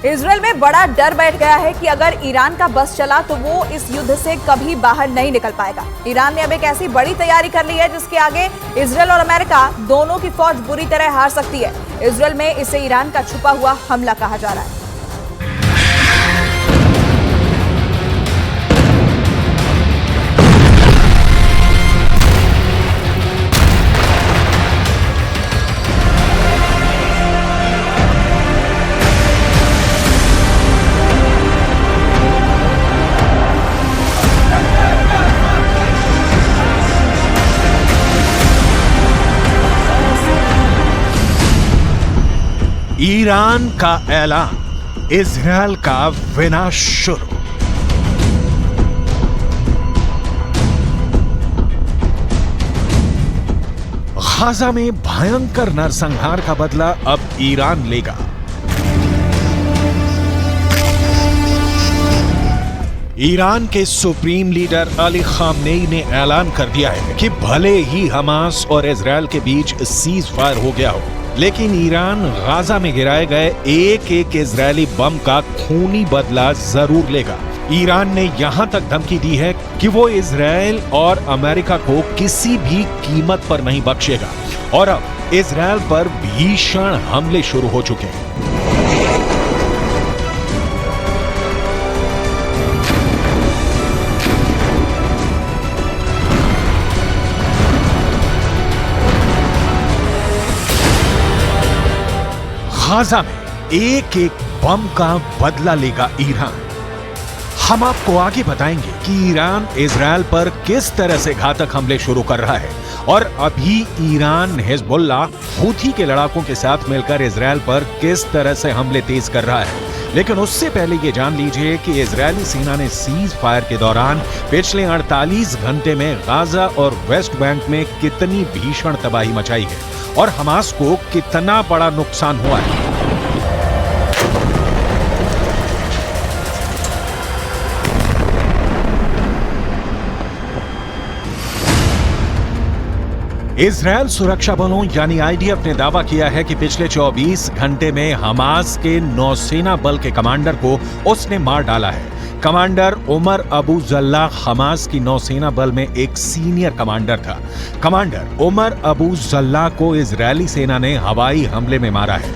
Israel में बड़ा डर बैठ गया है कि अगर ईरान का बस चला तो वो इस युद्ध से कभी बाहर नहीं निकल पाएगा। ईरान ने अब एक ऐसी बड़ी तैयारी कर ली है जिसके आगे इजरायल और अमेरिका दोनों की फौज बुरी तरह हार सकती है। इजरायल में इसे ईरान का छुपा हुआ हमला कहा जा रहा है। ईरान का ऐलान, इजरायल का विनाश शुरू। गाजा में भयंकर नरसंहार का बदला अब ईरान लेगा। ईरान के सुप्रीम लीडर अली खामनेई ने ऐलान कर दिया है कि भले ही हमास और इजरायल के बीच सीज फायर हो गया हो, लेकिन ईरान गाजा में गिराए गए एक एक इजरायली बम का खूनी बदला जरूर लेगा। ईरान ने यहां तक धमकी दी है कि वो इजरायल और अमेरिका को किसी भी कीमत पर नहीं बख्शेगा और अब इजरायल पर भीषण हमले शुरू हो चुके हैं। गाजा में एक एक बम का बदला लेगा ईरान। हम आपको आगे बताएंगे कि ईरान इजरायल पर किस तरह से घातक हमले शुरू कर रहा है और अभी ईरान हिजबुल्लाह हूथी के लड़ाकों के साथ मिलकर इजरायल पर किस तरह से हमले तेज कर रहा है। लेकिन उससे पहले ये जान लीजिए कि इजरायली सेना ने सीज फायर के दौरान पिछले 48 घंटे में गाजा और वेस्ट बैंक में कितनी भीषण तबाही मचाई है और हमास को कितना बड़ा नुकसान हुआ है। इजरायल सुरक्षा बलों यानी आईडीएफ ने दावा किया है कि पिछले 24 घंटे में हमास के नौसेना बल के कमांडर को उसने मार डाला है। कमांडर उमर अबू जल्ला हमास की नौसेना बल में एक सीनियर कमांडर था। कमांडर उमर अबू जल्ला को इजरायली सेना ने हवाई हमले में मारा है।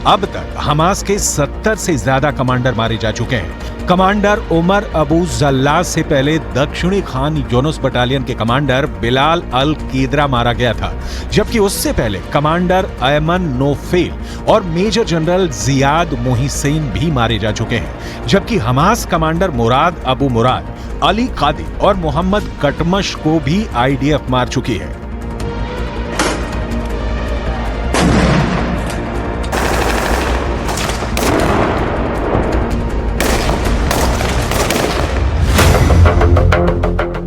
अब तक हमास के 70 से ज्यादा कमांडर मारे जा चुके हैं। कमांडर उमर अबू जल्ला से पहले दक्षिणी खान यूनुस बटालियन के कमांडर बिलाल अल कीदरा मारा गया था, जबकि उससे पहले कमांडर अयमन नोफेल और मेजर जनरल जियाद मोहिसेन भी मारे जा चुके हैं। जबकि हमास कमांडर मुराद अबू मुराद, अली कादी और मोहम्मद कटमश को भी आईडीएफ मार चुकी है।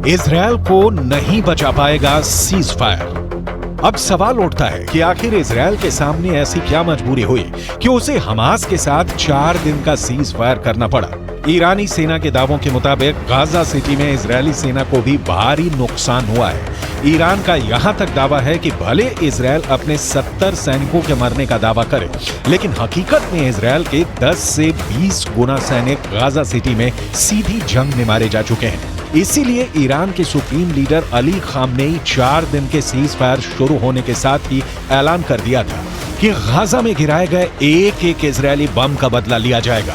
इजरायल को नहीं बचा पाएगा सीज फायर। अब सवाल उठता है कि आखिर इजरायल के सामने ऐसी क्या मजबूरी हुई कि उसे हमास के साथ 4 दिन का सीज फायर करना पड़ा। ईरानी सेना के दावों के मुताबिक गाजा सिटी में इजरायली सेना को भी भारी नुकसान हुआ है। ईरान का यहां तक दावा है कि भले इजरायल अपने 70 सैनिकों के मरने का दावा करे, लेकिन हकीकत में इजरायल के 10 से 20 गुना सैनिक गाजा सिटी में सीधी जंग में मारे जा चुके हैं। इसीलिए ईरान के सुप्रीम लीडर अली खामनेई 4 दिन के सीज फायर शुरू होने के साथ ही ऐलान कर दिया था कि गाजा में गिराए गए एक एक इजरायली बम का बदला लिया जाएगा।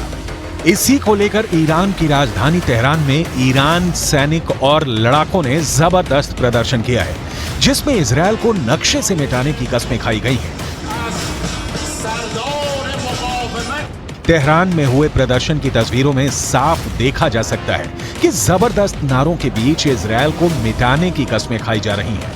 इसी को लेकर ईरान की राजधानी तेहरान में ईरान सैनिक और लड़ाकों ने जबरदस्त प्रदर्शन किया है, जिसमें इजरायल को नक्शे से मिटाने की कस्में खाई गई हैं। तेहरान में हुए प्रदर्शन की तस्वीरों में साफ देखा जा सकता है कि जबरदस्त नारों के बीच इजरायल को मिटाने की कस्में खाई जा रही हैं।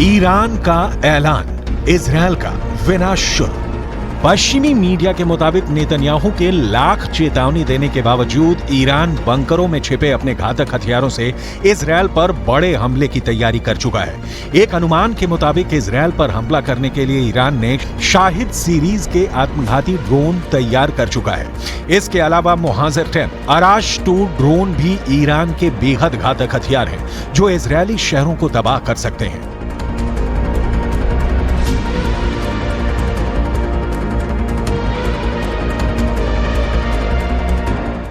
ईरान का ऐलान, इजरायल का विनाश शुरू। पश्चिमी मीडिया के मुताबिक नेतन्याहू के लाख चेतावनी देने के बावजूद ईरान बंकरों में छिपे अपने घातक हथियारों से इजरायल पर बड़े हमले की तैयारी कर चुका है। एक अनुमान के मुताबिक इजरायल पर हमला करने के लिए ईरान ने शाहिद सीरीज के आत्मघाती ड्रोन तैयार कर चुका है। इसके अलावा मुहाजिर 10, अराश 2 ड्रोन भी ईरान के बेहद घातक हथियार हैं, जो इजरायली शहरों को तबाह कर सकते हैं।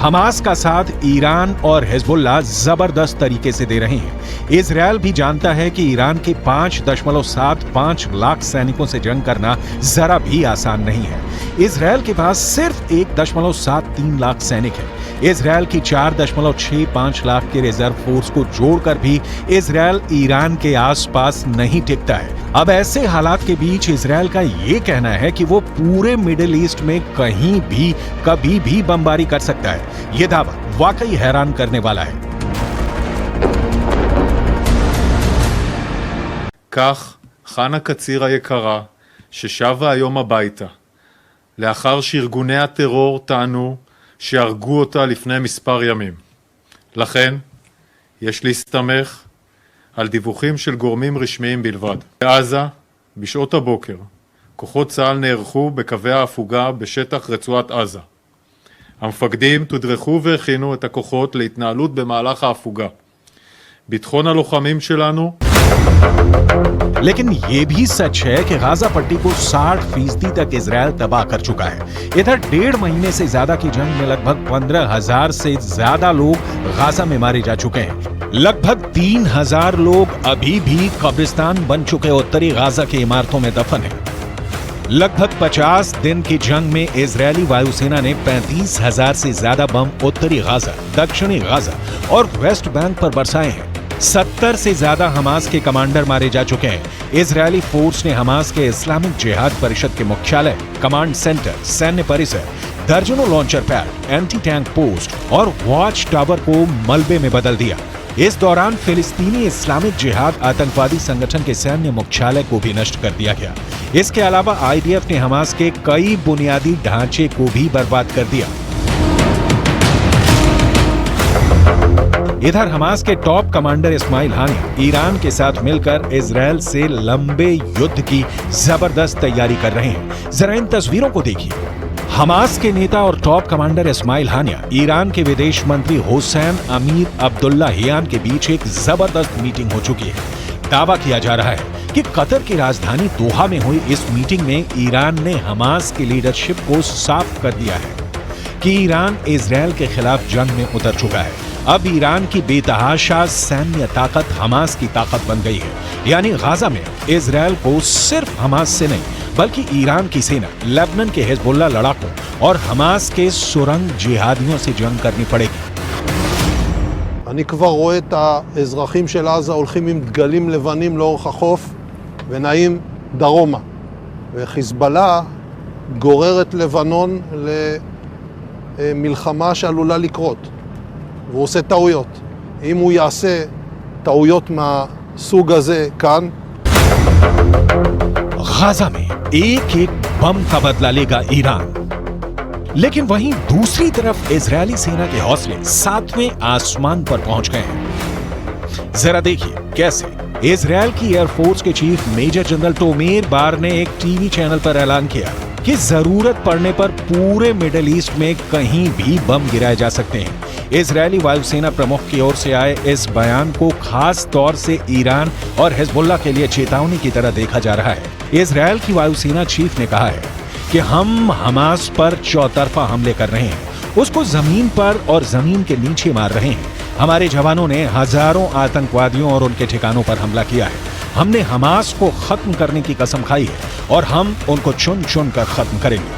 हमास का साथ ईरान और हिजबुल्लाह जबरदस्त तरीके से दे रहे हैं। इजरायल भी जानता है कि ईरान के 5.75 लाख सैनिकों से जंग करना जरा भी आसान नहीं है। इजरायल के पास सिर्फ 1.73 लाख सैनिक है। इजरायल की 4.65 लाख के रिजर्व फोर्स को जोड़कर भी इजरायल ईरान के आसपास नहीं टिकता है। अब ऐसे हालात के बीच इजरायल का ये कहना है कि वो पूरे मिडिल ईस्ट में कहीं भी कभी भी बमबारी कर सकता है। ये दावा वाकई हैरान करने वाला है। כך חנה קציר היקרה, ששבה היום הביתה, לאחר שארגוני הטרור טענו שהרגו אותה לפני מספר ימים. לכן, יש להסתמך על דיווחים של גורמים רשמיים בלבד. בעזה, בשעות הבוקר, כוחות צה"ל נערכו בקווי ההפוגה בשטח רצועת עזה. המפקדים תודרכו והכינו את הכוחות להתנהלות במהלך ההפוגה. ביטחון הלוחמים שלנו लेकिन ये भी सच है कि गाजा पट्टी को 60% तक इजरायल तबाह कर चुका है। इधर 1.5 महीने से ज्यादा की जंग में लगभग 15,000 से ज्यादा लोग गाजा में मारे जा चुके हैं। लगभग 3,000 लोग अभी भी कब्रिस्तान बन चुके उत्तरी गाजा की इमारतों में दफन हैं। लगभग 50 दिन की जंग में इजरायली वायुसेना ने 35,000 से ज्यादा बम उत्तरी गाजा, दक्षिणी गाजा और वेस्ट बैंक पर बरसाए हैं। 70 से ज्यादा हमास के कमांडर मारे जा चुके हैं। इजरायली फोर्स ने हमास के इस्लामिक जिहाद परिषद के मुख्यालय, कमांड सेंटर, सैन्य परिसर, दर्जनों launcher pad, anti tank post और वॉच टावर को मलबे में बदल दिया। इस दौरान फिलिस्तीनी इस्लामिक जिहाद आतंकवादी संगठन के सैन्य मुख्यालय को भी नष्ट कर दिया गया। इसके अलावा आईडीएफ ने हमास के कई बुनियादी ढांचे को भी बर्बाद कर दिया। इधर हमास के टॉप कमांडर इस्माइल हानिया ईरान के साथ मिलकर इजरायल से लंबे युद्ध की जबरदस्त तैयारी कर रहे हैं। जरा इन तस्वीरों को देखिए। हमास के नेता और टॉप कमांडर इस्माइल हानिया ईरान के विदेश मंत्री हुसैन अमीर अब्दुल्लाहियान के बीच एक जबरदस्त मीटिंग हो चुकी है। दावा किया जा रहा है कि कतर की राजधानी दोहा में हुई इस मीटिंग में ईरान ने हमास की लीडरशिप को साफ कर दिया है कि ईरान इजरायल के खिलाफ जंग में उतर चुका है। अब ईरान की बेतहाशा सैन्य ताकत हमास की ताकत बन गई है। यानी गाजा में इजरायल को सिर्फ हमास से नहीं बल्कि ईरान की सेना, लेबनान के हिजबुल्लाह लड़ाकों और हमास के सुरंग जिहादियों से जंग करनी पड़ेगी। אני כבר רואה את האזרחים של עזה הולכים עם דגלים לבנים לאורך החוף ונעים דרומה. וחיזבאללה גוררת לבנון למלחמה שעלולה לקרות. והוא עושה טעויות. אם הוא יעשה טעויות מהסוג הזה כאן, गाजा में एक एक बम का बदला लेगा ईरान। लेकिन वहीं दूसरी तरफ इजरायली सेना के हौसले 7वें आसमान पर पहुंच गए हैं। जरा देखिए कैसे। इजरायल की एयरफोर्स के चीफ मेजर जनरल टोमेर बार ने एक टीवी चैनल पर ऐलान किया कि जरूरत पड़ने पर पूरे मिडिल ईस्ट में कहीं भी बम गिराए जा सकते हैं। इजरायली वायुसेना प्रमुख की ओर से आए इस बयान को खास तौर से ईरान और हिजबुल्लाह के लिए चेतावनी की तरह देखा जा रहा है। इजरायल की वायुसेना चीफ ने कहा है कि हम हमास पर चौतरफा हमले कर रहे हैं, उसको जमीन पर और जमीन के नीचे मार रहे हैं। हमारे जवानों ने हजारों आतंकवादियों और उनके ठिकानों पर हमला किया है। हमने हमास को खत्म करने की कसम खाई है और हम उनको चुन चुन कर खत्म करेंगे।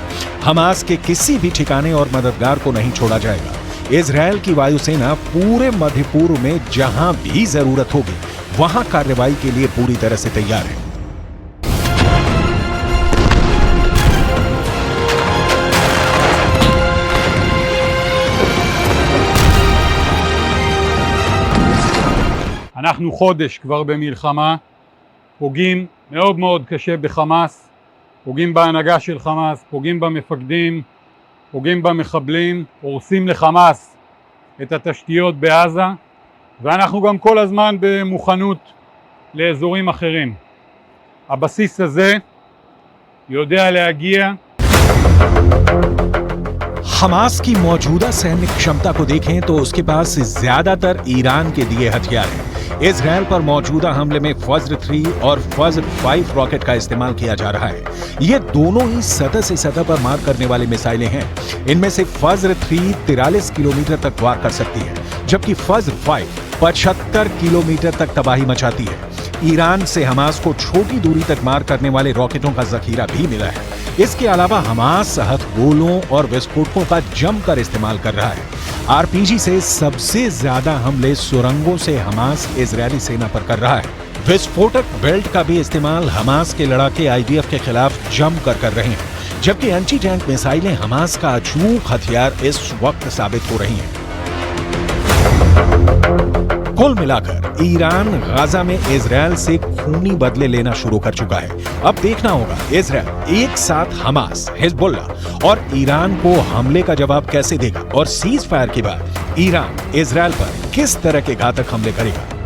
हमास के किसी भी ठिकाने और मददगार को नहीं छोड़ा जाएगा। इजरायल की वायुसेना पूरे मध्य पूर्व में जहां भी जरूरत होगी वहां कार्रवाई के लिए पूरी तरह से तैयार है। אנחנו חודש כבר במלחמה, פוגעים מאוד מאוד קשה בחמאס, פוגעים בהנהגה של חמאס, פוגעים במפקדים, פוגעים במחבלים, הורסים לחמאס את התשתיות בעזה, ואנחנו גם כל הזמן במוכנות לאזורים אחרים. הבסיס הזה יודע להגיע. हमास की मौजूदा सैन्य क्षमता को देखें तो उसके पास ज्यादातर ईरान के दिए हथियार हैं। इजरायल पर मौजूदा हमले में फज्र 3 और फज्र 5 रॉकेट का इस्तेमाल किया जा रहा है। ये दोनों ही सतह से सतह पर मार करने वाली मिसाइलें हैं। इनमें से फज्र 3 43 किलोमीटर तक वार कर सकती है, जबकि फज्र 5 75 किलोमीटर तक तबाही मचाती है। ईरान से हमास को छोटी दूरी तक मार करने वाले रॉकेटों का जखीरा भी मिला है। इसके अलावा हमास हथगोलों और विस्फोटकों का जमकर इस्तेमाल कर रहा है। आरपीजी से सबसे ज्यादा हमले सुरंगों से हमास इजरायली सेना पर कर रहा है। विस्फोटक बेल्ट का भी इस्तेमाल हमास के लड़ाके आईडीएफ के खिलाफ जमकर कर रहे हैं, जबकि एंटी टैंक मिसाइलें हमास का अचूक हथियार इस वक्त साबित हो रही हैं। कुल मिलाकर ईरान गाजा में इजरायल से खूनी बदले लेना शुरू कर चुका है। अब देखना होगा इजरायल एक साथ हमास, हिजबुल्लाह और ईरान को हमले का जवाब कैसे देगा और सीज फायर के बाद ईरान इजरायल पर किस तरह के घातक हमले करेगा।